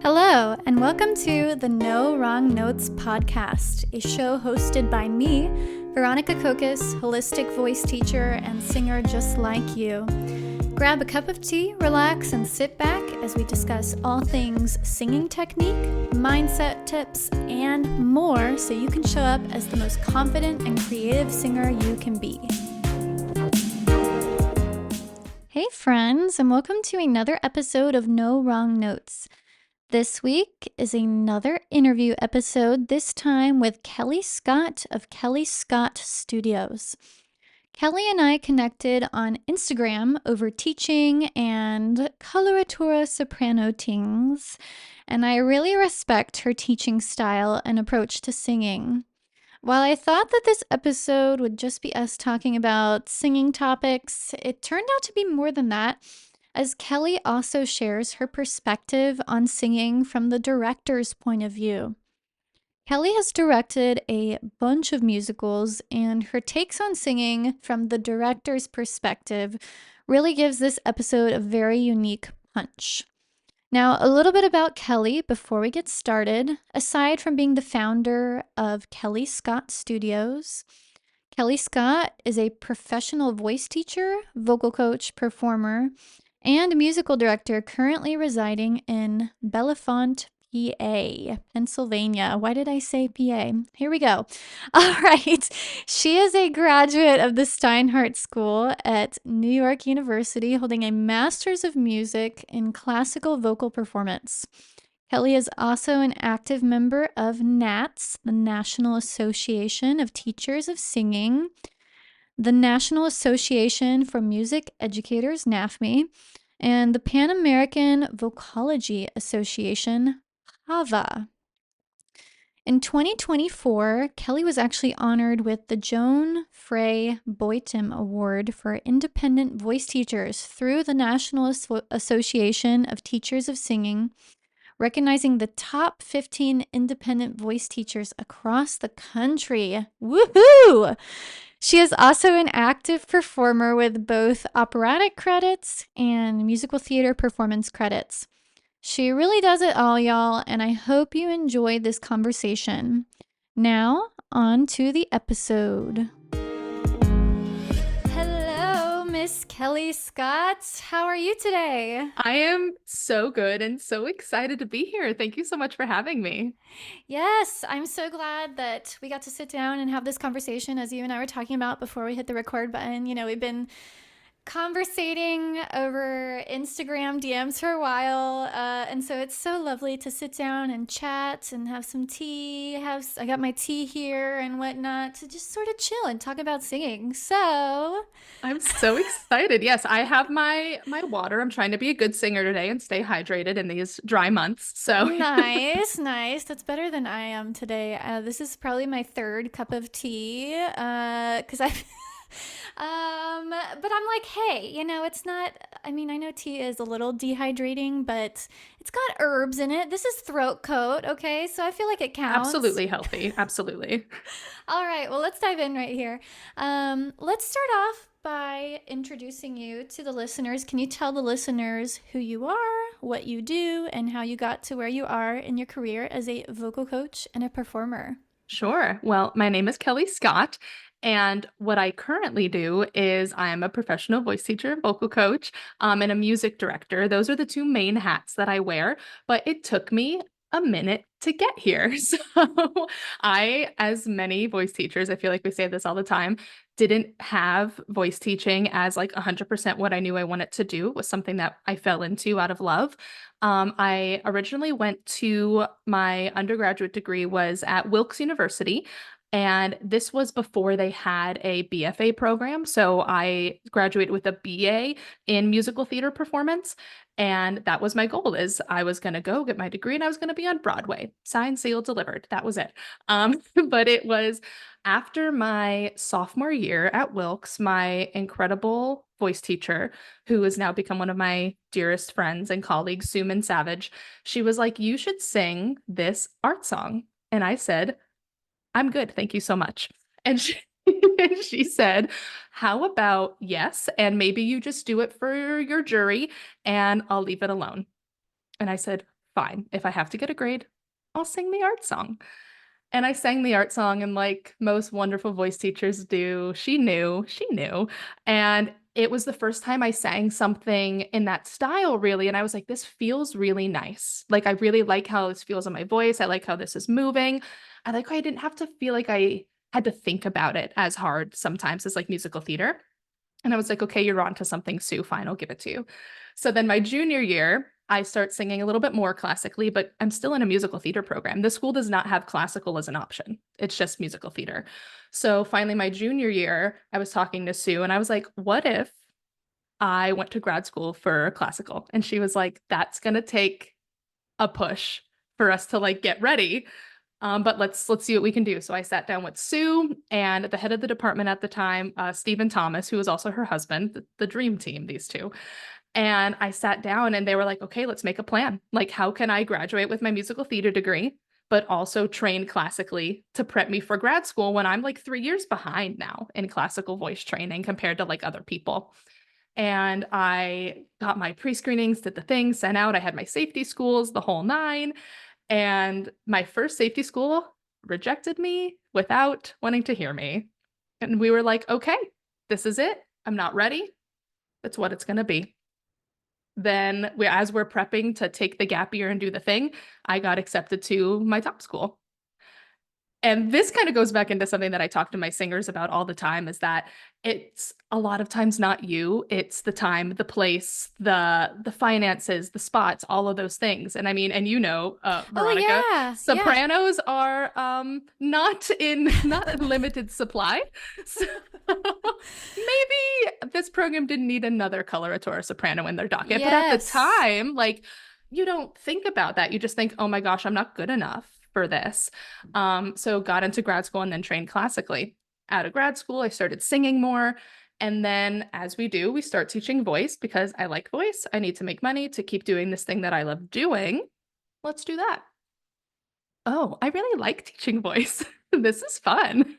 Hello, and welcome to the No Wrong Notes podcast, a show hosted by me, Veronica Kokis, holistic voice teacher and singer just like you. Grab a cup of tea, relax, and sit back as we discuss all things singing technique, mindset tips, and more so you can show up as the most confident and creative singer you can be. Hey friends, and welcome to another episode of No Wrong Notes. This week is another interview episode, this time with Kelly Scott of Kelly Scott Studios. Kelly and I connected on Instagram over teaching and coloratura soprano things, and I really respect her teaching style and approach to singing. While I thought that this episode would just be us talking about singing topics, it turned out to be more than that, as Kelly also shares her perspective on singing from the director's point of view. Kelly has directed a bunch of musicals, and her takes on singing from the director's perspective really gives this episode a very unique punch. Now, a little bit about Kelly before we get started. Aside from being the founder of Kelly Scott Studios, Kelly Scott is a professional voice teacher, vocal coach, performer, and musical director currently residing in Bellefonte, PA, Pennsylvania. Why did I say PA? Here we go. All right. She is a graduate of the Steinhardt School at New York University, holding a Master's of Music in Classical Vocal Performance. Kelly is also an active member of NATS, the National Association of Teachers of Singing, the National Association for Music Educators, NAFME, and the Pan American Vocology Association, PAVA. In 2024, Kelly was actually honored with the Joan Frey Boyton Award for Independent Voice Teachers through the National Association of Teachers of Singing, recognizing the top 15 independent voice teachers across the country. Woohoo! She is also an active performer with both operatic credits and musical theater performance credits. She really does it all, y'all, and I hope you enjoyed this conversation. Now, on to the episode. Hello, Miss Kelly Scott. How are you today? I am so good and so excited to be here. Thank you so much for having me. Yes, I'm so glad that we got to sit down and have this conversation, as you and I were talking about before we hit the record button. You know, we've been conversating over Instagram DMs for a while, and so it's so lovely to sit down and chat and have some tea. I got my tea here and whatnot to just sort of chill and talk about singing. So I'm so excited. Yes, I have my water. I'm trying to be a good singer today and stay hydrated in these dry months. So nice, nice. That's better than I am today. This is probably my third cup of tea, because I've but I'm like, hey, you know, it's not, I mean, I know tea is a little dehydrating, but it's got herbs in it. This is throat coat, okay? So I feel like it counts. absolutely healthy. Absolutely. All right, well, let's dive in right here. Let's start off by introducing you to the listeners. Can you tell the listeners who you are, what you do, and how you got to where you are in your career as a vocal coach and a performer? Sure. Well, my name is Kelly Scott, and what I currently do is I'm a professional voice teacher, vocal coach, and a music director. Those are the two main hats that I wear, but it took me a minute to get here. So as many voice teachers, I feel like we say this all the time, didn't have voice teaching as like 100% what I knew I wanted to do. It was something that I fell into out of love. I originally went to my undergraduate degree was at Wilkes University. And this was before they had a BFA program. So I graduated with a BA in musical theater performance. And that was my goal is I was going to go get my degree and I was going to be on Broadway. Signed, sealed, delivered. That was it. But it was after my sophomore year at Wilkes, my incredible voice teacher, who has now become one of my dearest friends and colleagues, Suman Savage, she was like, you should sing this art song. And I said, I'm good. Thank you so much. And she said, how about yes? And maybe you just do it for your jury and I'll leave it alone. And I said, fine. If I have to get a grade, I'll sing the art song. And I sang the art song, and like most wonderful voice teachers do, she knew. And it was the first time I sang something in that style, really. And I was like, this feels really nice. Like, I really like how this feels in my voice. I like how this is moving. I like how I didn't have to feel like I had to think about it as hard sometimes as like musical theater. And I was like, okay, you're on to something, Sue. Fine, I'll give it to you. So then my junior year, I start singing a little bit more classically, but I'm still in a musical theater program. The school does not have classical as an option. It's just musical theater. So finally, my junior year, I was talking to Sue and I was like, what if I went to grad school for classical? And she was like, that's going to take a push for us to like get ready. But let's see what we can do. So I sat down with Sue and the head of the department at the time, Stephen Thomas, who was also her husband, the dream team, these two. And I sat down and they were like, okay, let's make a plan. Like, how can I graduate with my musical theater degree, but also train classically to prep me for grad school when I'm like 3 years behind now in classical voice training compared to like other people? And I got my pre screenings, did the thing, sent out. I had my safety schools, the whole nine. And my first safety school rejected me without wanting to hear me. And we were like, okay, this is it. I'm not ready. That's what it's going to be. Then, as we're prepping to take the gap year and do the thing, I got accepted to my top school. And this kind of goes back into something that I talk to my singers about all the time is that it's a lot of times not you, it's the time, the place, the finances, the spots, all of those things. And I mean, and Oh, Veronica, yeah. Yeah. sopranos are not in limited supply. So maybe this program didn't need another coloratura or soprano in their docket, but at the Yes. time, like you don't think about that. You just think, oh my gosh, I'm not good enough for this. So got into grad school and then trained classically. Out of grad school, I started singing more. And then, as we do, we start teaching voice because I like voice. I need to make money to keep doing this thing that I love doing. Let's do that. Oh, I really like teaching voice. This is fun.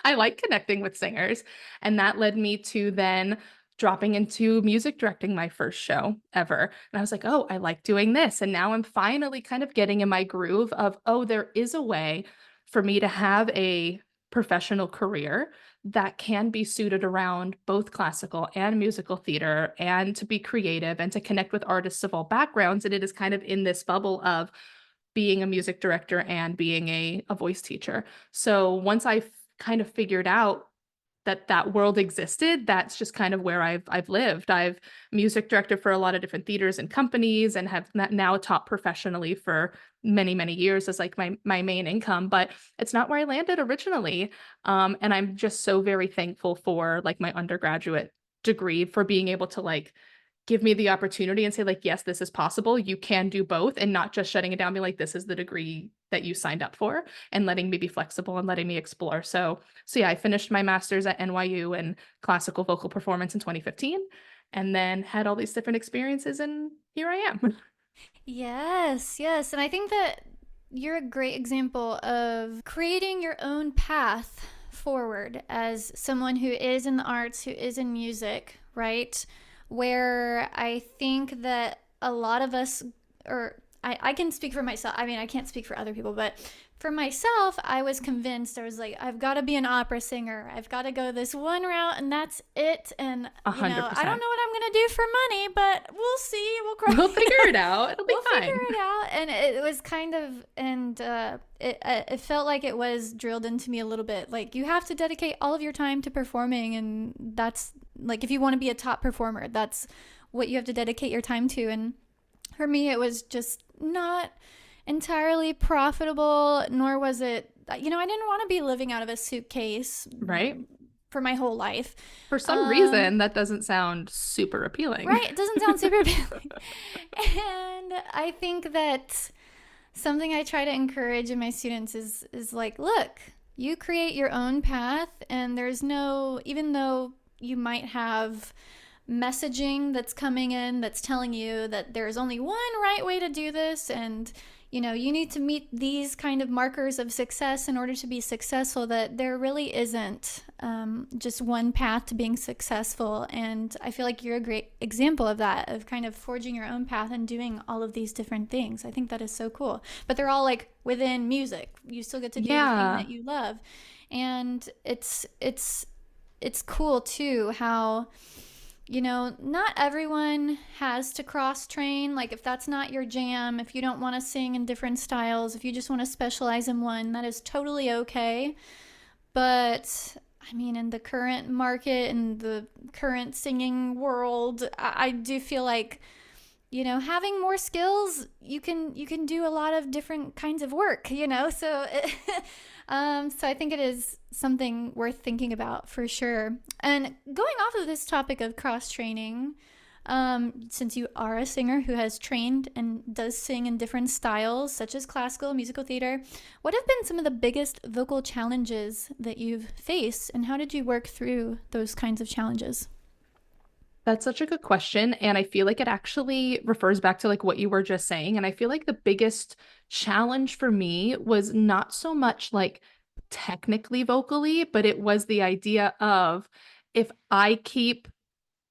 I like connecting with singers. And that led me to then dropping into music directing my first show ever. And I was like, oh, I like doing this. And now I'm finally kind of getting in my groove of, oh, there is a way for me to have a professional career that can be suited around both classical and musical theater and to be creative and to connect with artists of all backgrounds. And it is kind of in this bubble of being a music director and being a voice teacher. So once I kind of figured out that that world existed, that's just kind of where I've lived. I've music directed for a lot of different theaters and companies and have now taught professionally for many years as like my main income, but it's not where I landed originally. And I'm just so very thankful for like my undergraduate degree for being able to like give me the opportunity and say like, yes, this is possible. You can do both and not just shutting it down, be like, this is the degree that you signed up for and letting me be flexible and letting me explore. So yeah, I finished my master's at NYU in classical vocal performance in 2015 and then had all these different experiences and here I am. Yes, yes. And I think that you're a great example of creating your own path forward as someone who is in the arts, who is in music, right? Where I think that a lot of us, or I can speak for myself. I mean, I can't speak for other people, but for myself, I was convinced. I was like, I've got to be an opera singer. I've got to go this one route, and that's it. And A you know, hundred I don't percent. know what I'm gonna do for money, but we'll see. We'll cross. We'll figure it out. It'll be We'll figure fine. it out. And it was kind of, and it felt like it was drilled into me a little bit. Like you have to dedicate all of your time to performing, and that's like if you want to be a top performer, that's what you have to dedicate your time to. And for me, it was just not entirely profitable, nor was it, you know, I didn't want to be living out of a suitcase Right? for my whole life. For some Um, reason, that doesn't sound super appealing. right? It doesn't sound super appealing. And I think that something I try to encourage in my students is like, look, you create your own path, and there's no, even though you might have messaging that's coming in that's telling you that there's only one right way to do this, and you need to meet these kind of markers of success in order to be successful, that there really isn't just one path to being successful. And I feel like you're a great example of that, of kind of forging your own path and doing all of these different things. I think that is so cool. But they're all like within music. You still get to do the thing Yeah. that you love. And it's cool too how not everyone has to cross train. Like, if that's not your jam, if you don't want to sing in different styles, if you just want to specialize in one, that is totally okay. But I mean, in the current market, in the current singing world, I do feel like having more skills, you can do a lot of different kinds of work, so so I think it is something worth thinking about for sure. And going off of this topic of cross training, since you are a singer who has trained and does sing in different styles such as classical, musical theater, what have been some of the biggest vocal challenges that you've faced, and how did you work through those kinds of challenges? That's such a good question. And I feel like it actually refers back to like what you were just saying. And I feel like the biggest challenge for me was not so much like technically vocally, but it was the idea of if I keep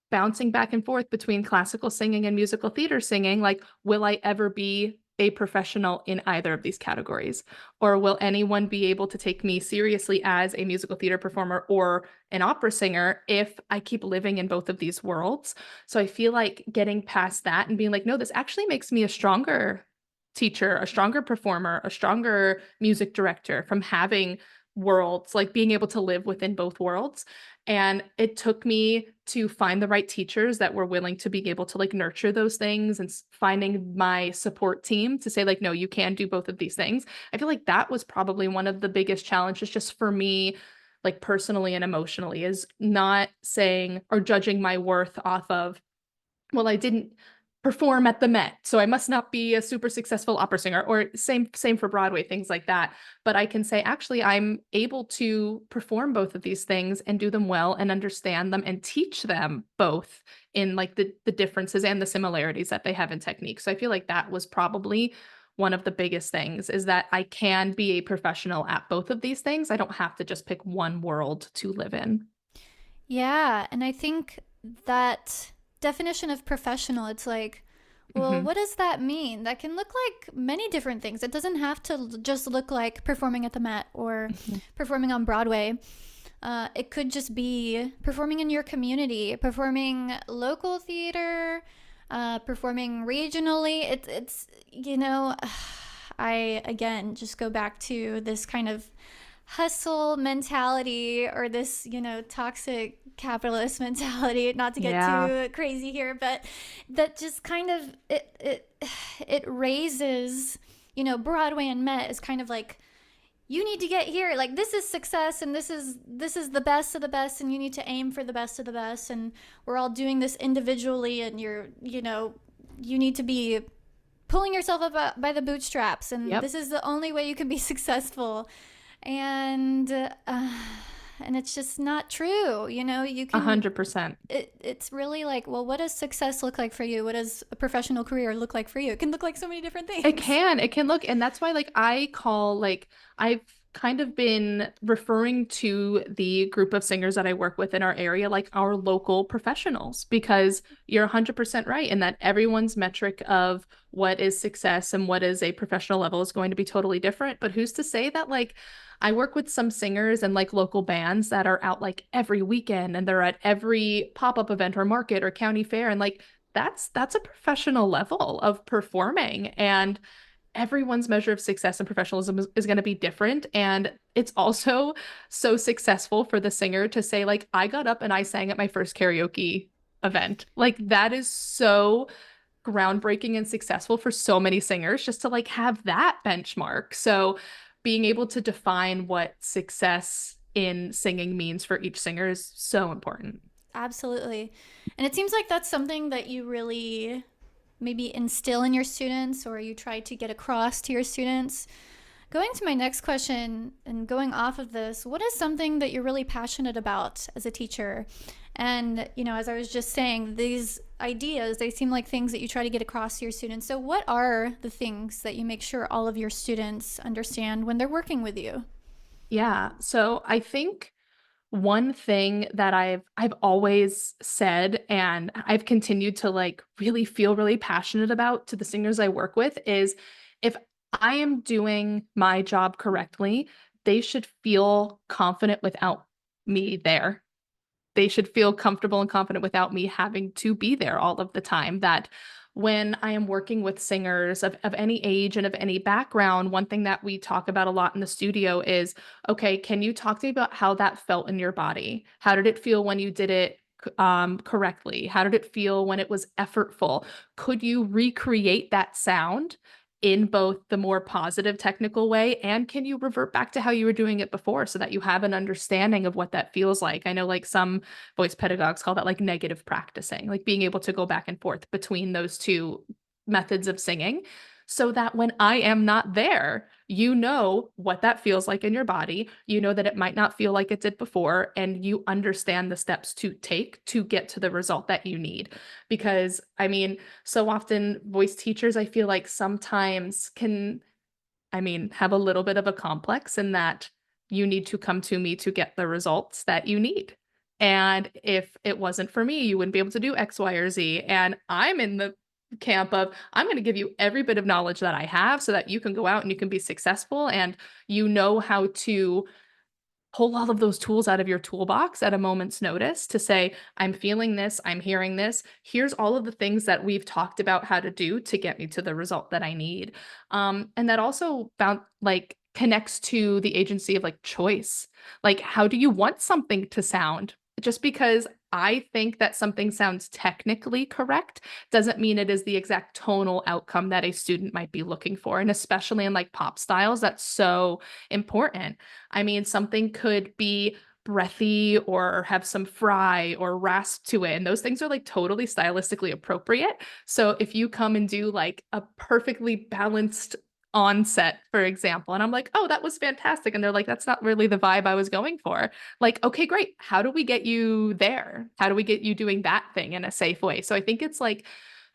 bouncing back and forth between classical singing and musical theater singing, like, will I ever be a professional in either of these categories? Or will anyone be able to take me seriously as a musical theater performer or an opera singer if I keep living in both of these worlds? So I feel like getting past that and being like, no, this actually makes me a stronger teacher, a stronger performer, a stronger music director from having worlds, like being able to live within both worlds. And it took me to find the right teachers that were willing to be able to like nurture those things and finding my support team to say, like, no, you can do both of these things. I feel like that was probably one of the biggest challenges just for me, like personally and emotionally, is not saying or judging my worth off of, well, I didn't perform at the Met, so I must not be a super successful opera singer, or same for Broadway, things like that. But I can say, actually, I'm able to perform both of these things and do them well and understand them and teach them both in like the differences and the similarities that they have in technique. So I feel like that was probably one of the biggest things, is that I can be a professional at both of these things. I don't have to just pick one world to live in. Yeah, and I think that definition of professional, it's like, well, Hmm. what does that mean? That can look like many different things. It doesn't have to just look like performing at the Met or Hmm. performing on Broadway. It could just be performing in your community, performing local theater, performing regionally. It's I again just go back to this kind of hustle mentality, or this toxic capitalist mentality, not to get Yeah, too crazy here, but that just kind of it raises Broadway and Met is kind of like, you need to get here, like this is success, and this is the best of the best, and you need to aim for the best of the best, and we're all doing this individually, and you need to be pulling yourself up by the bootstraps, and yep, this is the only way you can be successful. And it's just not true. You a can, 100%. it's really like, well, what does success look like for you? What does a professional career look like for you? It can look like so many different It things. can, it can look, and that's why like I call like I've kind of been referring to the group of singers that I work with in our area like our local professionals, because you're 100% right in that everyone's metric of what is success and what is a professional level is going to be totally different. But who's to say that, like, I work with some singers and like local bands that are out like every weekend and they're at every pop-up event or market or county fair, and like that's a professional level of performing, and everyone's measure of success and professionalism is going to be different. And it's also so successful for the singer to say, like, I got up and I sang at my first karaoke event. Like, that is so groundbreaking and successful for so many singers just to like have that benchmark. So being able to define what success in singing means for each singer is so important. Absolutely. And it seems like that's something that you really maybe instill in your students, or you try to get across to your students. Going to my next question and going off of this, what is something that you're really passionate about as a teacher? And, as I was just saying, these ideas, they seem like things that you try to get across to your students. So, what are the things that you make sure all of your students understand when they're working with you? Yeah. So I think one thing that I've always said and I've continued to like really feel really passionate about to the singers I work with is if I am doing my job correctly, they should feel confident without me there. They should feel comfortable and confident without me having to be there all of the time. That when I am working with singers of any age and of any background, one thing that we talk about a lot in the studio is, okay, can you talk to me about how that felt in your body? How did it feel when you did it correctly? How did it feel when it was effortful? Could you recreate that sound in both the more positive technical way, and can you revert back to how you were doing it before so that you have an understanding of what that feels like? I know like some voice pedagogues call that like negative practicing, like being able to go back and forth between those two methods of singing so that when I am not there, you know what that feels like in your body. You know that it might not feel like it did before, and you understand the steps to take to get to the result that you need. Because, I mean, so often voice teachers, I feel like sometimes can, have a little bit of a complex in that you need to come to me to get the results that you need. And if it wasn't for me, you wouldn't be able to do X, Y, or Z. And I'm in the camp of I'm going to give you every bit of knowledge that I have so that you can go out and you can be successful and you know how to pull all of those tools out of your toolbox at a moment's notice to say, I'm feeling this, I'm hearing this. Here's all of the things that we've talked about how to do to get me to the result that I need. And that also found like connects to the agency of like choice. Like, how do you want something to sound? Just because I think that something sounds technically correct doesn't mean it is the exact tonal outcome that a student might be looking for. And especially in like pop styles, that's so important. Something could be breathy or have some fry or rasp to it. And those things are like totally stylistically appropriate. So if you come and do like a perfectly balanced onset, for example, and I'm like, oh, that was fantastic. And they're like, that's not really the vibe I was going for. Like, okay, great. How do we get you there? How do we get you doing that thing in a safe way? So I think it's like,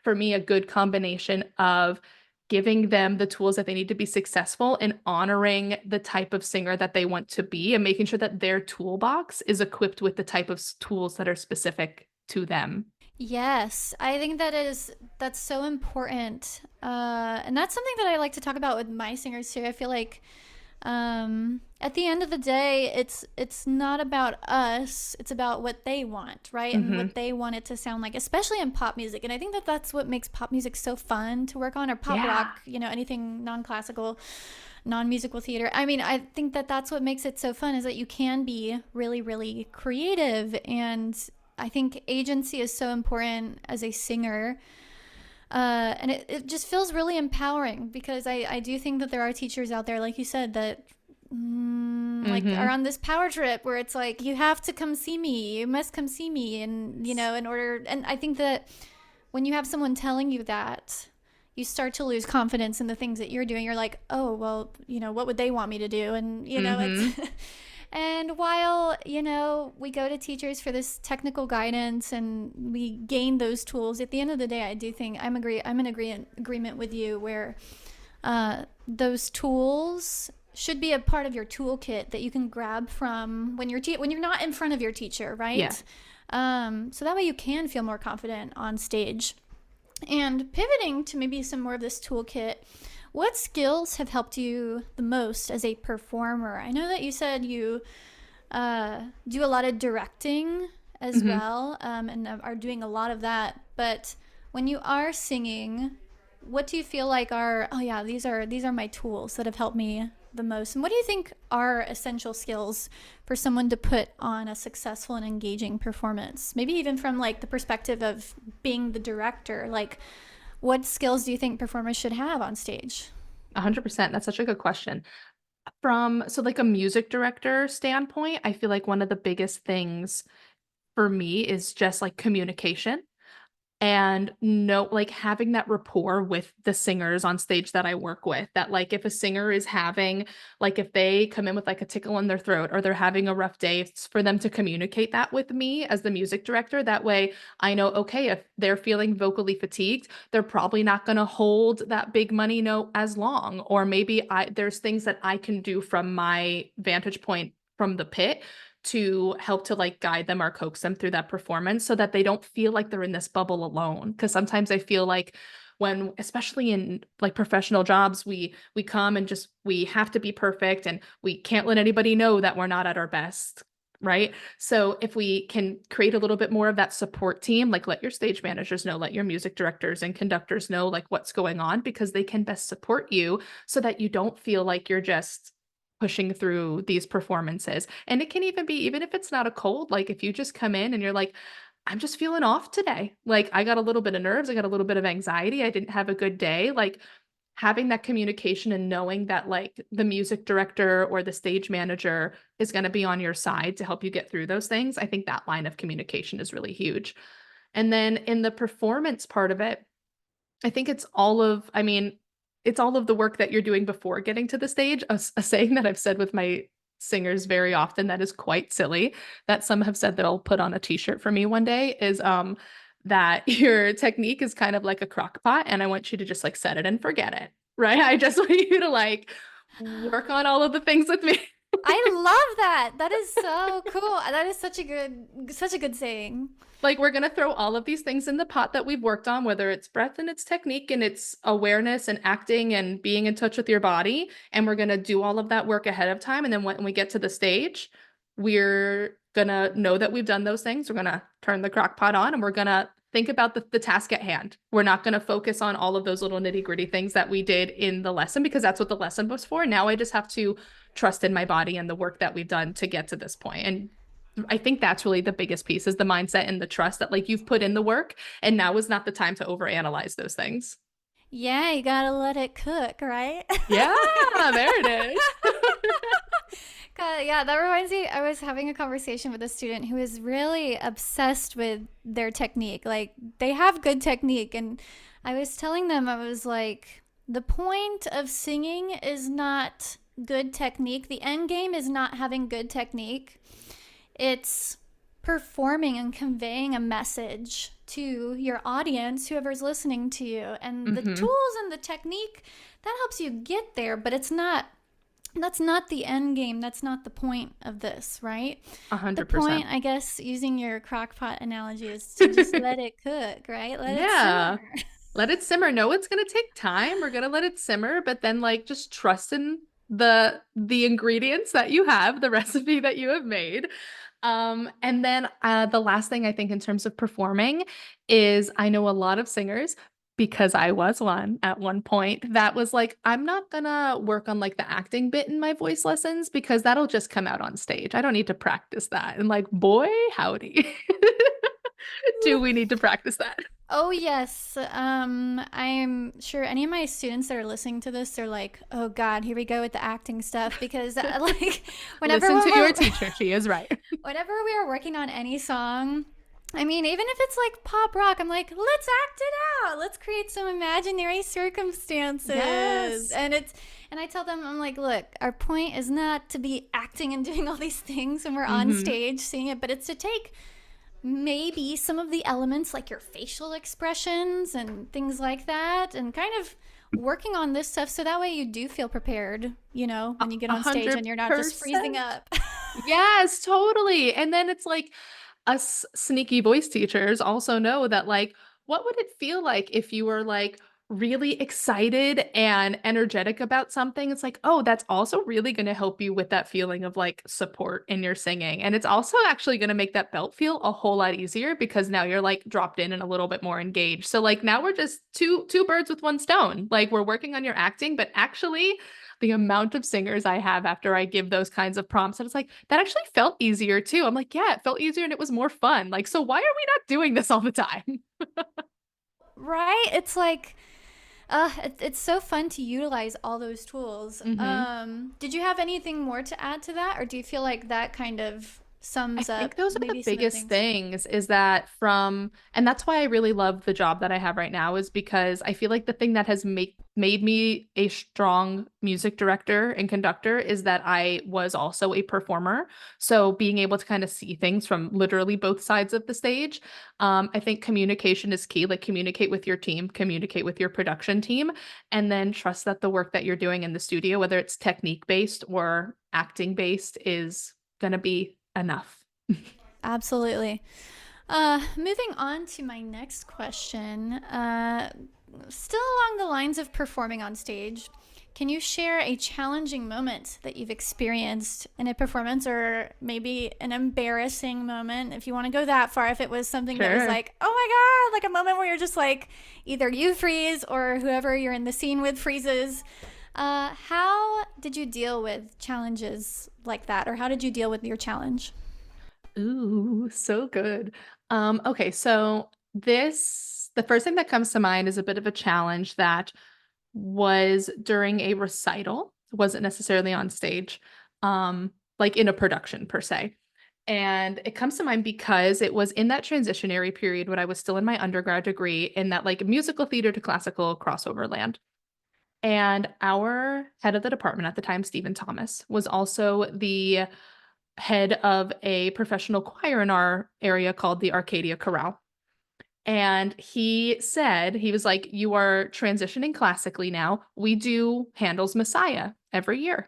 for me, a good combination of giving them the tools that they need to be successful and honoring the type of singer that they want to be and making sure that their toolbox is equipped with the type of tools that are specific to them. Yes, I think that's so important, and that's something that I like to talk about with my singers too. I feel like at the end of the day, it's not about us; it's about what they want, right? And Hmm. what they want it to sound like, especially in pop music. And I think that that's what makes pop music so fun to work on, or pop Yeah. rock. Anything non-classical, non-musical theater. I mean, I think that that's what makes it so fun is that you can be really, really creative and I think agency is so important as a singer. And it just feels really empowering because I do think that there are teachers out there, like you said, that like are Hmm. on this power trip where it's like, you have to come see me, you must come see me. And, in order, and I think that when you have someone telling you that, you start to lose confidence in the things that you're doing. You're like, oh, well, what would they want me to do? And, it's. Hmm. And while, we go to teachers for this technical guidance and we gain those tools, at the end of the day, I do think I'm in agreement with you where those tools should be a part of your toolkit that you can grab from when when you're not in front of your teacher, Yeah. right? So that way you can feel more confident on stage. And pivoting to maybe some more of this toolkit, what skills have helped you the most as a performer? I know that you said you do a lot of directing as Hmm. well, and are doing a lot of that. But when you are singing, what do you feel like are, oh yeah, these are my tools that have helped me the most? And what do you think are essential skills for someone to put on a successful and engaging performance? Maybe even from like the perspective of being the director, like what skills do you think performers should have on stage? 100%. That's such a good question. From so like a music director standpoint, I feel like one of the biggest things for me is just like communication. and no, like having that rapport with the singers on stage that I work with, that like if a singer is having, like if they come in with like a tickle in their throat or they're having a rough day, it's for them to communicate that with me as the music director. That way I know, okay, if they're feeling vocally fatigued, they're probably not going to hold that big money note as long. Or maybe there's things that I can do from my vantage point from the pit to help to like guide them or coax them through that performance so that they don't feel like they're in this bubble alone. Because sometimes I feel like when, especially in like professional jobs, we come and just we have to be perfect and we can't let anybody know that we're not at our best, right? So if we can create a little bit more of that support team, like let your stage managers know, let your music directors and conductors know like what's going on, because they can best support you so that you don't feel like you're just pushing through these performances. And it can even be, even if it's not a cold, like if you just come in and you're like, I'm just feeling off today. Like I got a little bit of nerves, I got a little bit of anxiety, I didn't have a good day. Like having that communication and knowing that like the music director or the stage manager is going to be on your side to help you get through those things. I think that line of communication is really huge. And then in the performance part of it, I think I mean, it's all of the work that you're doing before getting to the stage. A saying that I've said with my singers very often that is quite silly, that some have said they'll put on a t-shirt for me one day, is that your technique is kind of like a crock pot and I want you to just like set it and forget it. Right? I just want you to like work on all of the things with me. I love that. That is so cool. That is such a good saying. Like we're going to throw all of these things in the pot that we've worked on, whether it's breath and its technique and its awareness and acting and being in touch with your body. And we're going to do all of that work ahead of time. And then when we get to the stage, we're going to know that we've done those things. We're going to turn the crock pot on and we're going to think about the task at hand. We're not going to focus on all of those little nitty gritty things that we did in the lesson because that's what the lesson was for. Now I just have to trust in my body and the work that we've done to get to this point. And I think that's really the biggest piece is the mindset and the trust that like you've put in the work and now is not the time to overanalyze those things. Yeah, you gotta let it cook, right? Yeah, there it is. Yeah, that reminds me. I was having a conversation with a student who is really obsessed with their technique. Like, they have good technique. And I was telling them, I was like, the point of singing is not good technique. The end game is not having good technique. It's performing and conveying a message to your audience, whoever's listening to you. And the Mm-hmm. tools and the technique, that helps you get there, but that's not the end game. That's not the point of this, right? The point, 100%. I guess, using your crock pot analogy, is to just let it cook, right? Let it Yeah. simmer. Let it simmer. No, it's gonna take time. We're gonna let it simmer, but then like just trust in the ingredients that you have, the recipe that you have made. And then the last thing I think in terms of performing is I know a lot of singers because I was one at one point that was like, I'm not gonna work on like the acting bit in my voice lessons because that'll just come out on stage. I don't need to practice that. And like, boy, howdy. Do we need to practice that? Oh yes. I'm sure any of my students that are listening to this, they're like, "Oh God, here we go with the acting stuff." Because like, whenever Listen to your we're teacher. She is right. whenever we are working on any song, I mean, even if it's like pop rock, I'm like, let's act it out. Let's create some imaginary circumstances. Yes. And I tell them, I'm like, look, our point is not to be acting and doing all these things when we're on Hmm. stage seeing it, but it's to take maybe some of the elements like your facial expressions and things like that and kind of working on this stuff so that way you do feel prepared, A when you get a on stage hundred and you're not just freezing percent. up. Yes, totally. And then it's like us sneaky voice teachers also know that like what would it feel like if you were like really excited and energetic about something? It's like, oh, that's also really going to help you with that feeling of like support in your singing. And it's also actually going to make that belt feel a whole lot easier because now you're like dropped in and a little bit more engaged. So like now we're just two birds with one stone. Like we're working on your acting, but actually the amount of singers I have after I give those kinds of prompts. And it's like, that actually felt easier too. I'm like, yeah, it felt easier and it was more fun. Like, so why are we not doing this all the time? Right? It's like, it's so fun to utilize all those tools. Hmm. Did you have anything more to add to that, or do you feel like that kind of I sums think up those are the maybe some of the biggest things. things is that and that's why I really love the job that I have right now is because I feel like the thing that has made me a strong music director and conductor is that I was also a performer. So being able to kind of see things from literally both sides of the stage, I think communication is key. Like communicate with your team, communicate with your production team, and then trust that the work that you're doing in the studio, whether it's technique based or acting based, is going to be enough. Absolutely. Moving on to my next question. Still along the lines of performing on stage, can you share a challenging moment that you've experienced in a performance or maybe an embarrassing moment if you want to go that far? If it was something that was Sure. like, oh my God, like a moment where you're just like either you freeze or whoever you're in the scene with freezes. How did you deal with challenges like that? Or how did you deal with your challenge? Ooh, so good. Okay, so the first thing that comes to mind is a bit of a challenge that was during a recital. It wasn't necessarily on stage, like in a production per se. And it comes to mind because it was in that transitionary period when I was still in my undergrad degree in that like musical theater to classical crossover land. And our head of the department at the time, Stephen Thomas, was also the head of a professional choir in our area called the Arcadia Chorale. And he said, he was like, you are transitioning classically now. We do Handel's Messiah every year.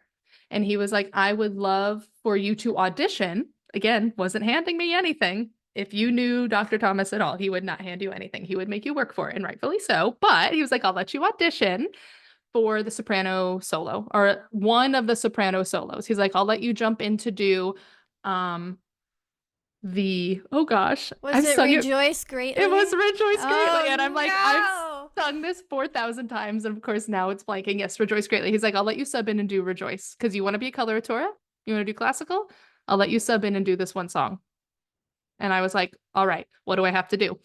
And he was like, I would love for you to audition. Again, wasn't handing me anything. If you knew Dr. Thomas at all, he would not hand you anything. He would make you work for it, and rightfully so. But he was like, I'll let you audition for the soprano solo or one of the soprano solos. He's like, I'll let you jump in to do um oh gosh, Was I've it sung it. Rejoice It was Greatly? Rejoice Greatly. Oh And I'm like, I've no! sung this 4,000 times. And of course, now it's blanking. Yes, Rejoice Greatly. He's like, I'll let you sub in and do Rejoice because you want to be a coloratura? You want to do classical? I'll let you sub in and do this one song. And I was like, all right, what do I have to do?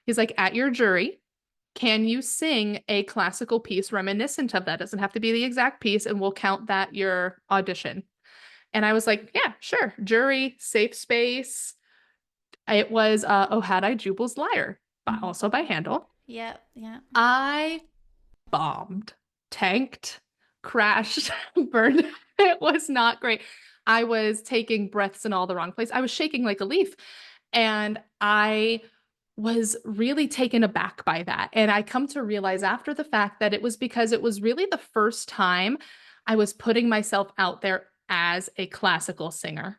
He's like, at your jury, can you sing a classical piece reminiscent of that? Doesn't have to be the exact piece, and we'll count that your audition. And I was like, yeah, sure. Jury, safe space. It was Oh Had I Jubal's Lyre, but also by Handel. Yep, yeah. I bombed, tanked, crashed, burned. It was not great. I was taking breaths in all the wrong place. I was shaking like a leaf. And I was really taken aback by that. And I come to realize after the fact that it was because it was really the first time I was putting myself out there as a classical singer.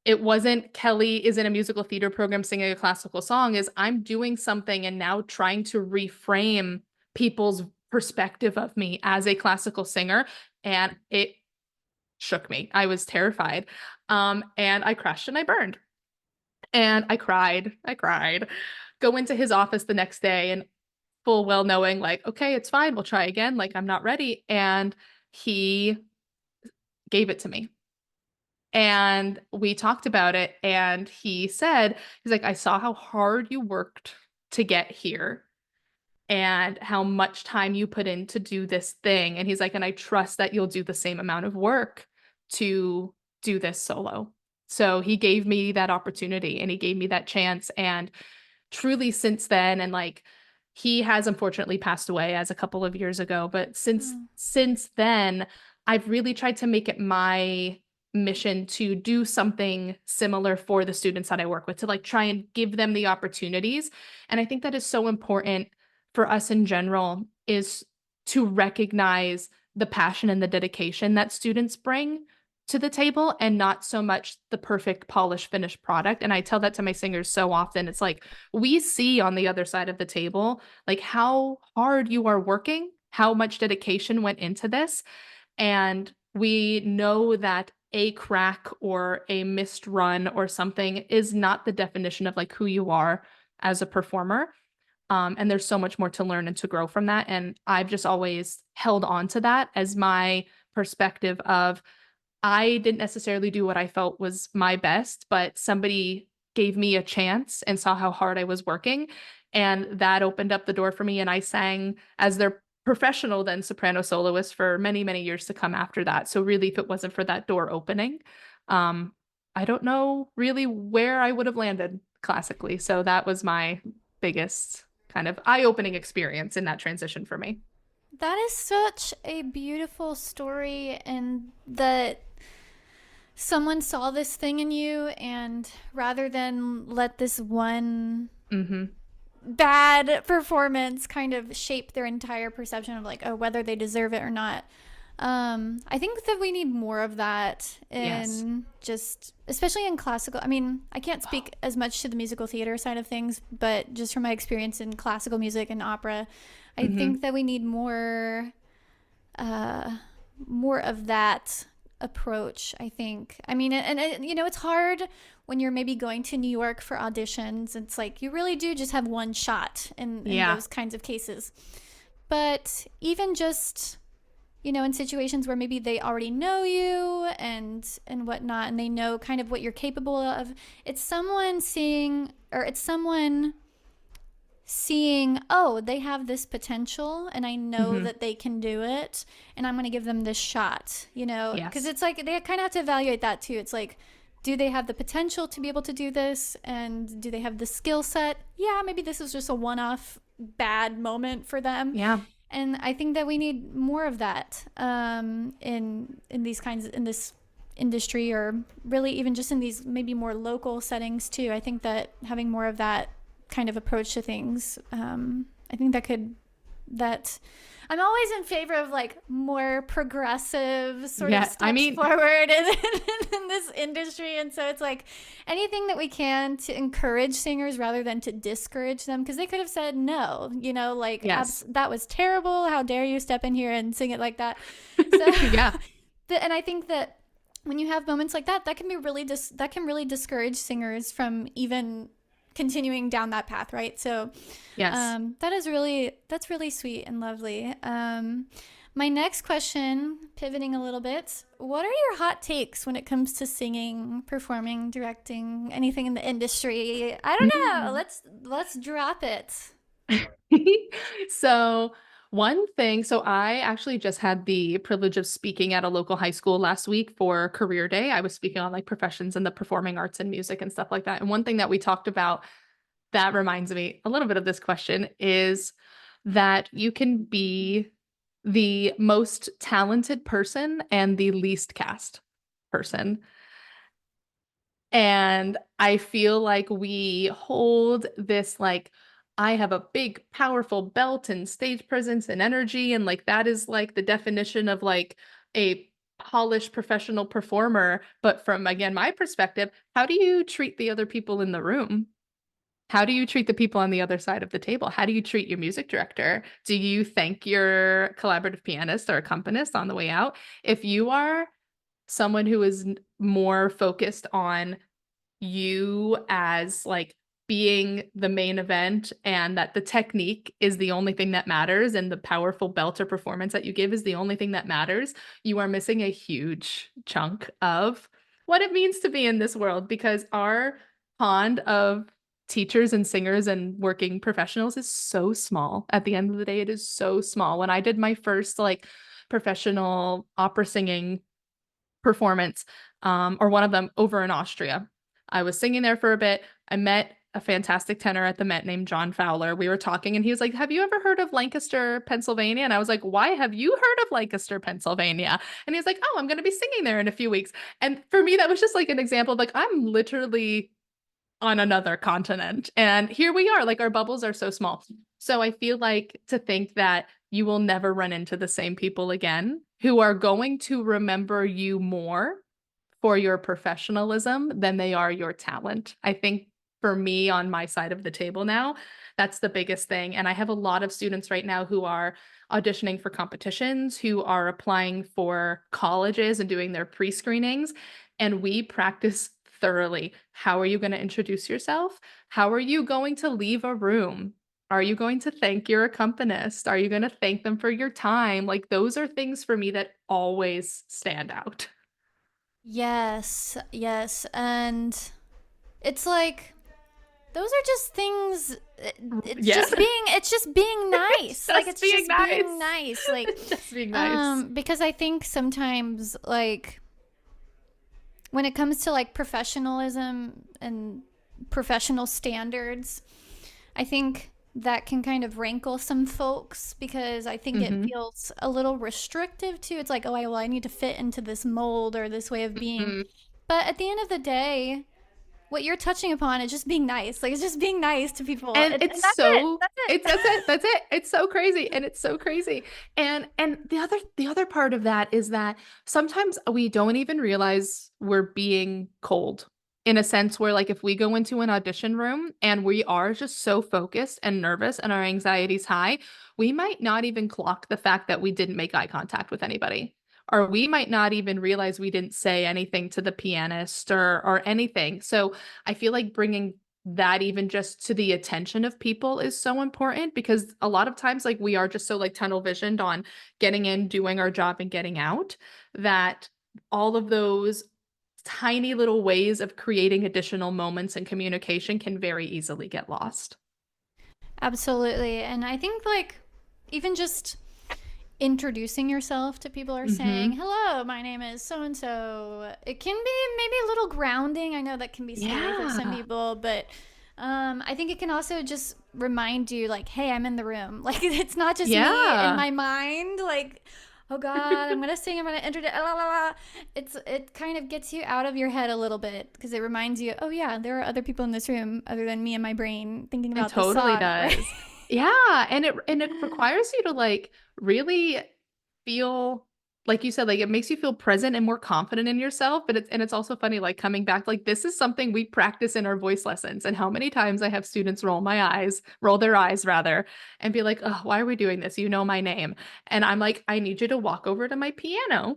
It wasn't Kelly is in a musical theater program singing a classical song, is I'm doing something and now trying to reframe people's perspective of me as a classical singer. And it shook me. I was terrified. And I crashed and I burned. And I cried. I cried. Go into his office the next day and full well knowing, like, okay, it's fine. We'll try again. Like, I'm not ready. And he gave it to me. And we talked about it. And he said, he's like, I saw how hard you worked to get here and how much time you put in to do this thing. And he's like, and I trust that you'll do the same amount of work to do this solo. So he gave me that opportunity and he gave me that chance. And truly since then, and like he has unfortunately passed away as a couple of years ago, but Oh. since then, I've really tried to make it my mission to do something similar for the students that I work with, to like try and give them the opportunities. And I think that is so important for us in general is to recognize the passion and the dedication that students bring to the table and not so much the perfect polished finished product. And I tell that to my singers so often. It's like we see on the other side of the table like how hard you are working, how much dedication went into this, and we know that a crack or a missed run or something is not the definition of like who you are as a performer. And there's so much more to learn and to grow from that. And I've just always held on to that as my perspective of I didn't necessarily do what I felt was my best, but somebody gave me a chance and saw how hard I was working. And that opened up the door for me. And I sang as their professional, then soprano soloist for many, many years to come after that. So, really, if it wasn't for that door opening, um, I don't know really where I would have landed classically. So that was my biggest kind of eye-opening experience in that transition for me. That is such a beautiful story, and that someone saw this thing in you, and rather than let this one Hmm. bad performance kind of shape their entire perception of like, oh, whether they deserve it or not. I think that we need more of that Yes. in just, especially in classical. I mean, I can't speak as much to the musical theater side of things, but just from my experience in classical music and opera, I Hmm. think that we need uh, more of that approach. I think. I mean, and you know, it's hard when you're maybe going to New York for auditions. It's like you really do just have one shot in Yeah. those kinds of cases. But even just, you know, in situations where maybe they already know you and whatnot, and they know kind of what you're capable of, it's someone seeing, or it's someone seeing, oh, they have this potential and I know Hmm. that they can do it, and I'm going to give them this shot, you know? Because Yes. it's like they kind of have to evaluate that too. It's like, do they have the potential to be able to do this? And do they have the skill set? Yeah, maybe this is just a one off bad moment for them. Yeah. And I think that we need more of that in these kinds, in this industry, or really even just in these maybe more local settings too. I think that having more of that kind of approach to things, I think that could, that I'm always in favor of like more progressive sort of Yeah. I steps mean, forward in this industry. And so it's like anything that we can to encourage singers rather than to discourage them, because they could have said no, you know, like yes. that was terrible. How dare you step in here and sing it like that? So, Yeah. and I think that when you have moments like that, that can be really that can really discourage singers from even continuing down that path, right? So Yes. that's really sweet and lovely. My next question, pivoting a little bit, what are your hot takes when it comes to singing, performing, directing, anything in the industry? I don't know. Let's drop it. So, one thing, so I actually just had the privilege of speaking at a local high school last week for Career Day. I was speaking on like professions in the performing arts and music and stuff like that. And one thing that we talked about that reminds me a little bit of this question is that you can be the most talented person and the least cast person. And I feel like we hold this like I have a big powerful belt and stage presence and energy, and like that is like the definition of like a polished professional performer. But from again my perspective, how do you treat the other people in the room? How do you treat the people on the other side of the table? How do you treat your music director? Do you thank your collaborative pianist or accompanist on the way out? If you are someone who is more focused on you as like being the main event and that the technique is the only thing that matters and the powerful belt or performance that you give is the only thing that matters, you are missing a huge chunk of what it means to be in this world because our pond of teachers and singers and working professionals is so small. At the end of the day, it is so small. When I did my first like professional opera singing performance, or one of them over in Austria. I was singing there for a bit. I met a fantastic tenor at the Met named John Fowler. We were talking, and he was like, "Have you ever heard of Lancaster, Pennsylvania?" And I was like, "Why have you heard of Lancaster, Pennsylvania?" And he's like, "Oh, I'm going to be singing there in a few weeks." And for me, that was just like an example of like, I'm literally on another continent. And here we are, like our bubbles are so small. So I feel like to think that you will never run into the same people again who are going to remember you more for your professionalism than they are your talent. I think for me on my side of the table now, that's the biggest thing. And I have a lot of students right now who are auditioning for competitions, who are applying for colleges and doing their pre screenings. And we practice thoroughly. How are you going to introduce yourself? How are you going to leave a room? Are you going to thank your accompanist? Are you going to thank them for your time? Like, those are things for me that always stand out. Yes, yes. And it's like those are just things, Yeah. it's just being It's nice. Like just it's being just being nice. nice. Like It's just being nice. because I think sometimes like when it comes to like professionalism and professional standards, I think that can kind of rankle some folks because I think it Hmm. feels a little restrictive too. It's like, oh, well, I need to fit into this mold or this way of being. Hmm. But at the end of the day, what you're touching upon is just being nice. Like, it's just being nice to people. And And it's that's it. so That's it's it. that's it. It's so crazy and it's so crazy. And the other part of that is that sometimes we don't even realize we're being cold in a sense where like if we go into an audition room and we are just so focused and nervous and our anxiety's high, we might not even clock the fact that we didn't make eye contact with anybody. Or we might not even realize we didn't say anything to the pianist or anything. So I feel like bringing that even just to the attention of people is so important because a lot of times like we are just so like tunnel visioned on getting in, doing our job and getting out that all of those tiny little ways of creating additional moments and communication can very easily get lost. Absolutely. And I think, like, even just introducing yourself to people or saying, Hmm. hello, my name is so and so, it can be maybe a little grounding. I know that can be scary for some Yeah. people, but I think it can also just remind you, like, hey, I'm in the room. Like, it's not just me in Yeah. my mind. Like, oh God, I'm gonna sing. I'm gonna enter it. La, la, la. It kind of gets you out of your head a little bit because it reminds you, oh yeah, there are other people in this room other than me and my brain thinking It about this totally song, right? does. Yeah, and it requires you to like really feel like you said like it makes you feel present and more confident in yourself, but it's also funny like coming back like this is something we practice in our voice lessons and how many times I have students roll their eyes rather and be like, "Oh, why are we doing this? You know my name." And I'm like, "I need you to walk over to my piano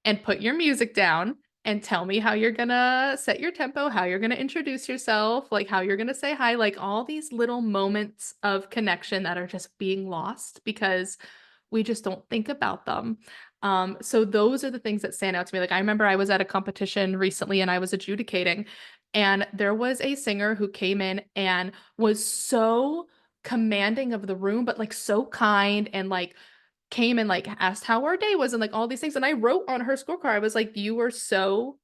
and put your music down and tell me how you're gonna set your tempo, how you're gonna introduce yourself, like how you're gonna say hi, like all these little moments of connection that are just being lost because we just don't think about them. So those are the things that stand out to me. Like I remember I was at a competition recently and I was adjudicating, and there was a singer who came in and was so commanding of the room, but like so kind and like came and like asked how our day was and like all these things. And I wrote on her scorecard, I was like, you were so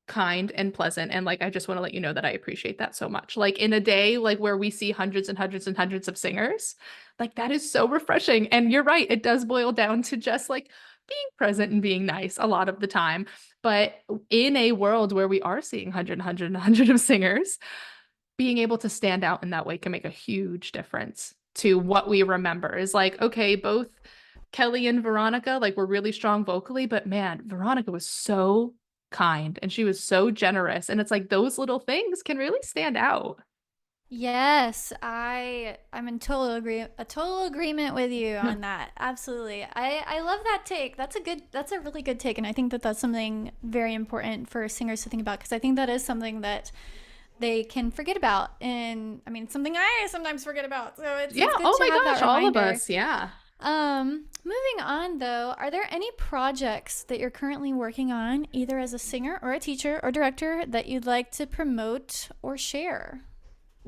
kind and pleasant. And like, I just want to let you know that I appreciate that so much. Like in a day, like where we see hundreds and hundreds and hundreds of singers, like that is so refreshing. And you're right, it does boil down to just like being present and being nice a lot of the time. But in a world where we are seeing hundred of singers, being able to stand out in that way can make a huge difference to what we remember is like, okay, both Kelly and Veronica, like, were really strong vocally, but man, Veronica was so kind and she was so generous. And it's like those little things can really stand out. Yes, I'm in total agreement with you on that. Absolutely. I love that take. That's a really good take, and I think that that's something very important for singers to think about because I think that is something that they can forget about. And I mean, it's something I sometimes forget about. So Yeah. it's good Oh to my have that gosh, all of reminder. us. Yeah. Moving on though, are there any projects that you're currently working on, either as a singer or a teacher or director, that you'd like to promote or share?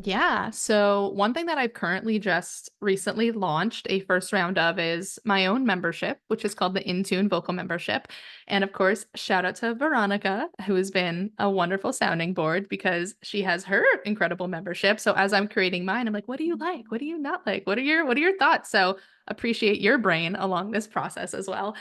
Yeah. So, one thing that I've currently just recently launched a first round of is my own membership, which is called the Intune Vocal Membership. And of course, shout out to Veronica, who has been a wonderful sounding board because she has her incredible membership. So, as I'm creating mine, I'm like, what do you like? What do you not like? What are your thoughts? So, appreciate your brain along this process as well.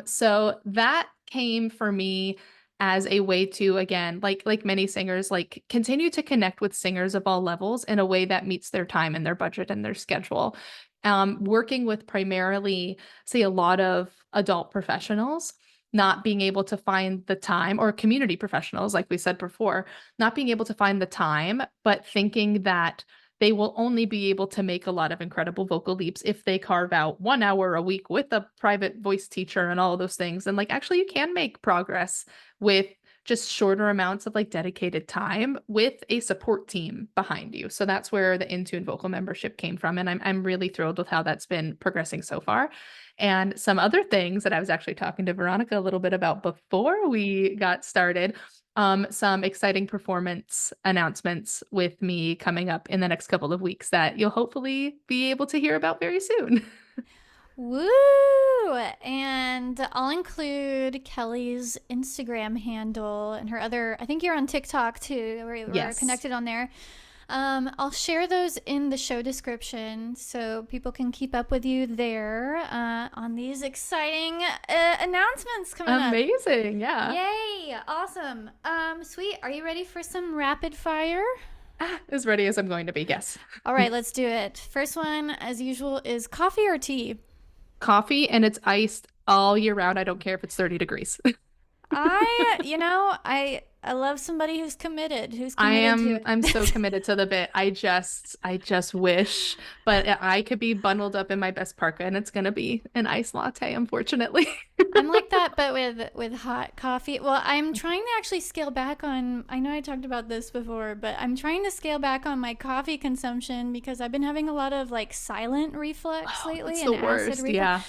So that came for me as a way to again like many singers like continue to connect with singers of all levels in a way that meets their time and their budget and their schedule, working with primarily say a lot of adult professionals not being able to find the time or community professionals like we said before not being able to find the time but thinking that they will only be able to make a lot of incredible vocal leaps if they carve out 1 hour a week with a private voice teacher and all of those things. And like, actually, you can make progress with just shorter amounts of like dedicated time with a support team behind you. So that's where the Intune vocal membership came from. And I'm really thrilled with how that's been progressing so far. And some other things that I was actually talking to Veronica a little bit about before we got started, some exciting performance announcements with me coming up in the next couple of weeks that you'll hopefully be able to hear about very soon. Woo! And I'll include Kelly's Instagram handle and her other. I think you're on TikTok too. We're Yes. connected on there. I'll share those in the show description so people can keep up with you there on these exciting announcements coming up. Amazing. Yeah. Yay! Awesome. Sweet. Are you ready for some rapid fire? As ready as I'm going to be. Yes. All right, let's do it. First one, as usual, is coffee or tea? Coffee and it's iced all year round. I don't care if it's 30 degrees. I love somebody who's committed to I'm so it. committed to the bit. I just wish, but I could be bundled up in my best parka and it's gonna be an iced latte, unfortunately. I'm like that, but with hot coffee. Well, I'm trying to actually scale back on. I know I talked about this before, but I'm trying to scale back on my coffee consumption because I've been having a lot of like silent reflux Oh, lately that's and the acid worst. reflux. Yeah.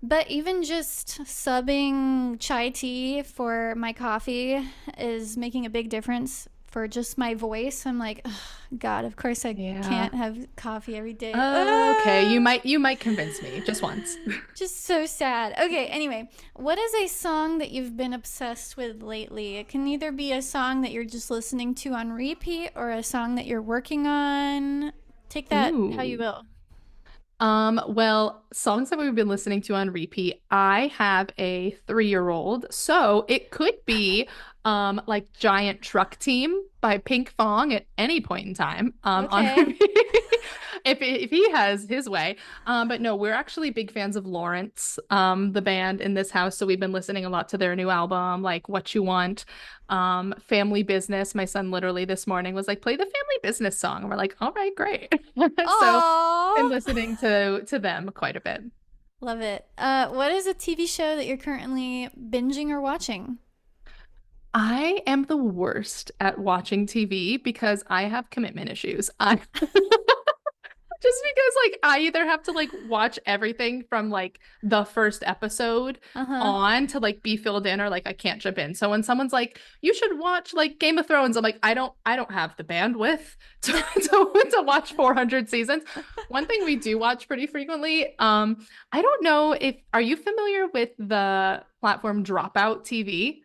But even just subbing chai tea for my coffee is making a big difference for just my voice. I'm like, "Ugh, God, of course I Yeah. can't have coffee every day. Okay, you might convince me just once. Just so sad. Okay, anyway, what is a song that you've been obsessed with lately? It can either be a song that you're just listening to on repeat or a song that you're working on. Take that how you Ooh. will. Well, songs that we've been listening to on repeat. I have a 3-year-old, so it could be like Giant Truck Team by Pink Fong at any point in time on Okay. repeat if he has his way. But no, we're actually big fans of Lawrence, the band in this house, so we've been listening a lot to their new album, like What You Want, Family Business. My son literally this morning was like, play the Family Business song. And we're like, all right, great. So been Aww. listening to them quite a bit. Love it. What is a TV show that you're currently binging or watching? I am the worst at watching TV because I have commitment issues. I just because like I either have to like watch everything from like the first episode Uh huh. on to like be filled in or like I can't jump in. So when someone's like, you should watch like Game of Thrones, I'm like, I don't have the bandwidth to watch 400 seasons. One thing we do watch pretty frequently, I don't know if are you familiar with the platform Dropout TV?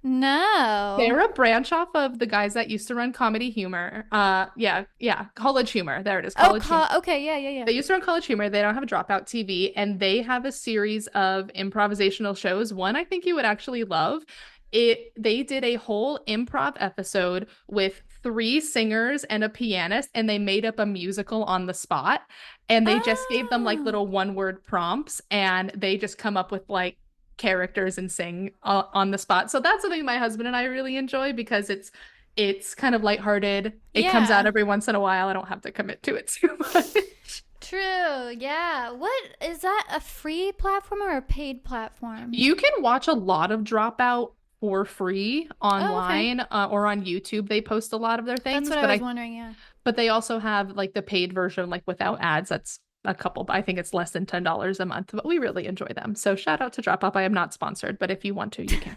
No. They're a branch off of the guys that used to run Comedy Humor. Yeah, College Humor. There it is, Oh, College Humor. okay, yeah, yeah, yeah. They used to run College Humor. They don't have a Dropout TV, and they have a series of improvisational shows. One I think you would actually love. They did a whole improv episode with 3 singers and a pianist, and they made up a musical on the spot. And they just gave them like Oh, little one-word prompts, and they just come up with like characters and sing on the spot. So that's something my husband and I really enjoy because it's kind of lighthearted. It comes out yeah. every once in a while. I don't have to commit to it too much. True. Yeah. What is that? A free platform or a paid platform? You can watch a lot of Dropout for free Oh, okay. online or on YouTube. They post a lot of their That's things, what I was wondering. Yeah. but they also have like the paid version like without ads. That's a couple, but I think it's less than $10 a month, but we really enjoy them. So shout out to Dropout. I am not sponsored, but if you want to, you can.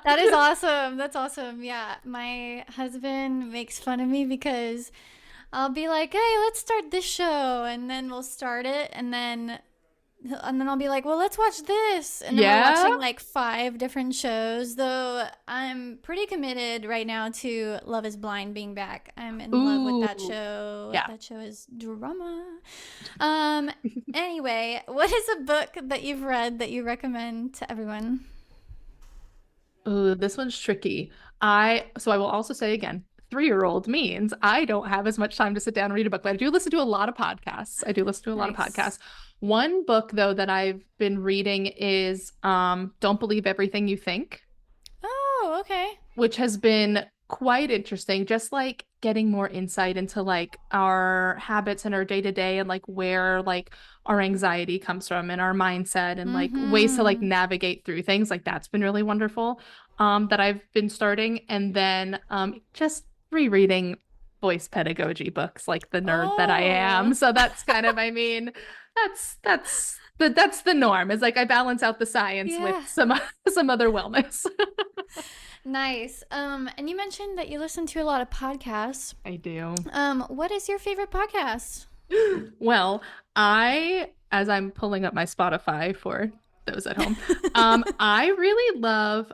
That is awesome. That's awesome. Yeah. My husband makes fun of me because I'll be like, "Hey, let's start this show." And then we'll start it and then I'll be like, "Well, let's watch this." And then we're Yeah. watching like 5 different shows, though I'm pretty committed right now to Love is Blind being back. I'm in love with that Ooh. show. Yeah. That show is drama. Um anyway, what is a book that you've read that you recommend to everyone? Ooh, this one's tricky. So I will also say again, 3-year-old means I don't have as much time to sit down and read a book, but I do listen to a lot of podcasts. I do listen to a lot of Nice. podcasts. One book though that I've been reading is Don't Believe Everything You Think, Oh, okay. which has been quite interesting, just like getting more insight into like our habits and our day to day and like where like our anxiety comes from and our mindset and like ways to like Mm-hmm. navigate through things. Like that's been really wonderful. That I've been starting. And then just rereading voice pedagogy books like the nerd that I am. Oh, So that's kind of, I mean, that's the norm. Is like I balance out the science with yeah. some other wellness. Nice. And you mentioned that you listen to a lot of podcasts. I do. What is your favorite podcast? Well, as I'm pulling up my Spotify for those at home, I really love,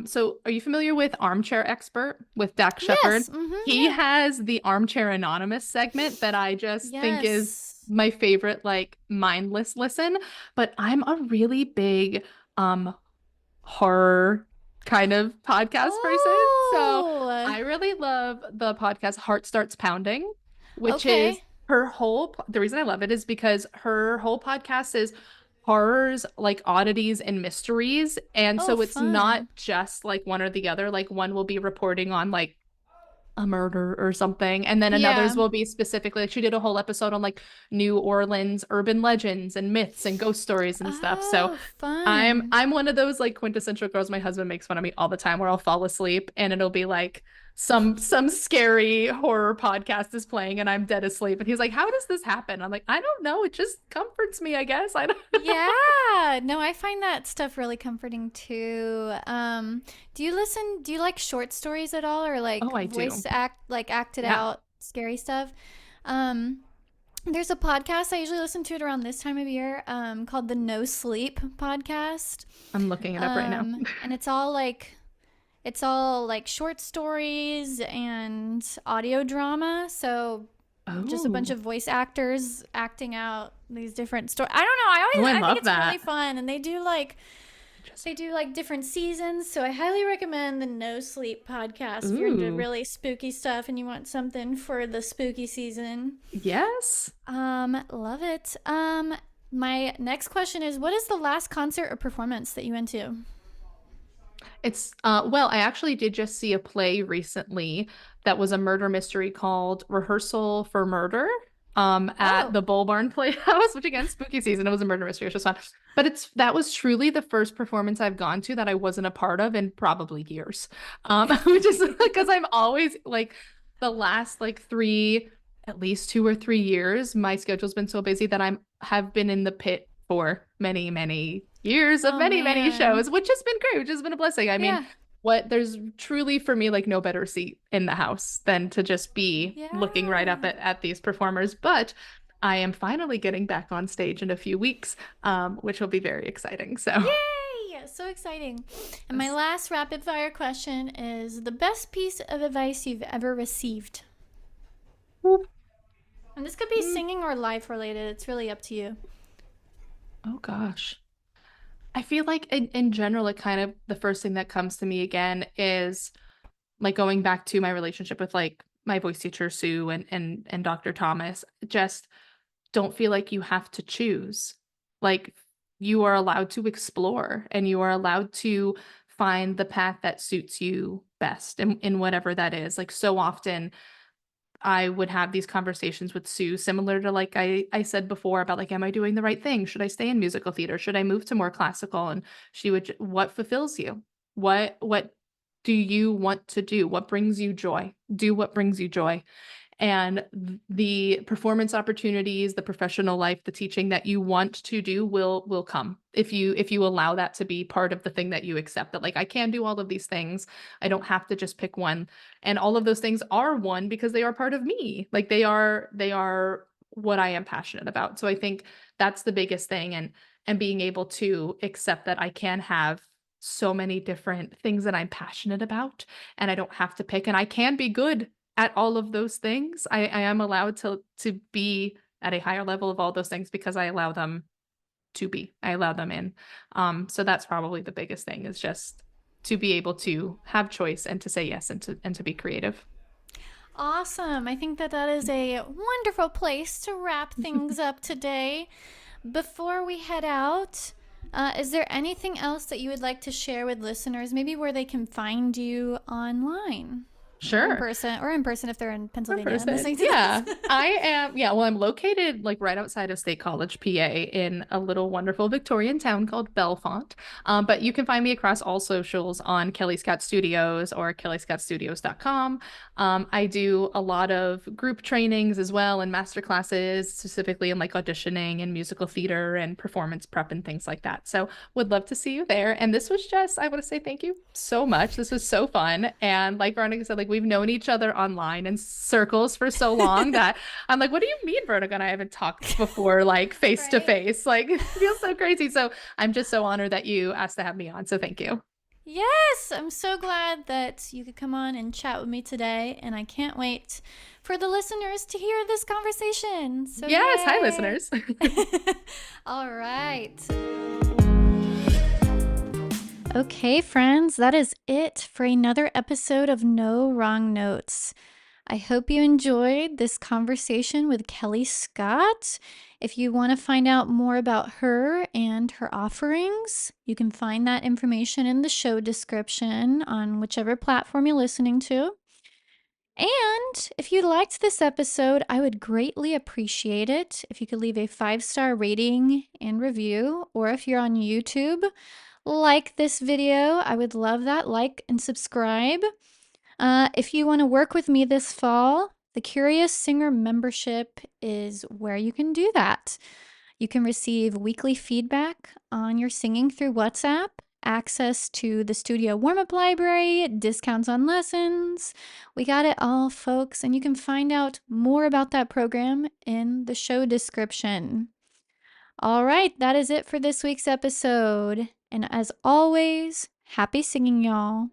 so are you familiar with Armchair Expert with Dax Shepard? Yes. Mm-hmm. He Yeah. has the Armchair Anonymous segment that I just think is Yes. my favorite, like mindless listen, but I'm a really big, um, horror kind of podcast person. So Oh. I really love the podcast Heart Starts Pounding, which is Okay. the reason I love it is because her whole podcast is horrors, like oddities and mysteries. And Oh, so it's not fun. just like one or the other. Like one will be reporting on like a murder or something. And then another's Yeah. will be specifically like she did a whole episode on like New Orleans urban legends and myths and ghost stories and stuff. So Oh, I'm fun. I'm one of those like quintessential girls. My husband makes fun of me all the time where I'll fall asleep and it'll be like some scary horror podcast is playing and I'm dead asleep. And he's like, "How does this happen?" I'm like, "I don't know. It just comforts me, I guess." I don't Yeah. No, I find that stuff really comforting too. Do you like short stories at all or Oh, like I do. acted Yeah. out scary stuff? Um, there's a podcast I usually listen to it around this time of year, called the No Sleep podcast. I'm looking it up right now. And it's all like short stories and audio drama. So just a bunch Oh. of voice actors acting out these different stories. I don't know. Oh, I I think love it's really that. fun, and they Interesting. do like different seasons. So I highly recommend the No Sleep podcast if you're into Ooh. really spooky stuff and you want something for the spooky season. Yes. Love it. My next question is, what is the last concert or performance that you went to? It's well, I actually did just see a play recently that was a murder mystery called Rehearsal for Murder at Oh, the Bull Barn Playhouse, which again, spooky season, it was a murder mystery, it was just fun. But it's that was truly the first performance I've gone to that I wasn't a part of in probably years. Which is because I'm always like the last like three, at least 2 or 3 years, my schedule's been so busy that I'm have been in the pit for many, many years of oh many, many man. shows, which has been great, which has been a blessing. I mean, Yeah. what there's truly for me like no better seat in the house than to just be looking right up Yeah. at these performers. But I am finally getting back on stage in a few weeks, which will be very exciting. So, Yay! So exciting. And my last rapid fire question is the best piece of advice you've ever received. And this could be singing or life related. It's really up to you. oh gosh. I feel like in general, it kind of the first thing that comes to me again is like going back to my relationship with like my voice teacher Sue and Dr. Thomas. Just don't feel like you have to choose. Like you are allowed to explore and you are allowed to find the path that suits you best in whatever that is. Like so often I would have these conversations with Sue, similar to like I said before about like, am I doing the right thing? Should I stay in musical theater? Should I move to more classical? And she would, what fulfills you? What do you want to do? What brings you joy? Do what brings you joy and the performance opportunities, the professional life, the teaching that you want to do will come if you allow that to be part of the thing that you accept that like I can do all of these things. I don't have to just pick one. And all of those things are one because they are part of me. Like they are what I am passionate about. So I think that's the biggest thing and being able to accept that I can have so many different things that I'm passionate about and I don't have to pick and I can be good at all of those things. I am allowed to be at a higher level of all those things because I allow them to be. I allow them in. So that's probably the biggest thing is just to be able to have choice and to say yes and to be creative. Awesome. I think that that is a wonderful place to wrap things up today. Before we head out, is there anything else that you would like to share with listeners? Maybe where they can find you online Sure. or in person if they're in Per Pennsylvania person. listening to Yeah. this. I am. Yeah. Well, I'm located like right outside of State College, PA, in a little wonderful Victorian town called Bellefonte. But you can find me across all socials on Kelly Scott Studios or kellyscottstudios.com. I do a lot of group trainings as well and master classes, specifically in like auditioning and musical theater and performance prep and things like that. So would love to see you there. And this was just, I want to say thank you so much. This was so fun. And like Veronica said, like Like we've known each other online in circles for so long that I'm like, what do you mean Vertigo and I haven't talked before, like face to Right? face? Like it feels so crazy. So I'm just so honored that you asked to have me on. So thank you. Yes, I'm so glad that you could come on and chat with me today, and I can't wait for the listeners to hear this conversation. So, Yes. Hi, yay! listeners. All right. Okay, friends, that is it for another episode of No Wrong Notes. I hope you enjoyed this conversation with Kelly Scott. If you want to find out more about her and her offerings, you can find that information in the show description on whichever platform you're listening to. And if you liked this episode, I would greatly appreciate it if you could leave a 5-star rating and review, or if you're on YouTube, like this video. I would love that. Like and subscribe. If you want to work with me this fall, the Curious Singer membership is where you can do that. You can receive weekly feedback on your singing through WhatsApp, access to the studio warm up library, discounts on lessons. We got it all, folks, and you can find out more about that program in the show description. All right, that is it for this week's episode. And as always, happy singing, y'all.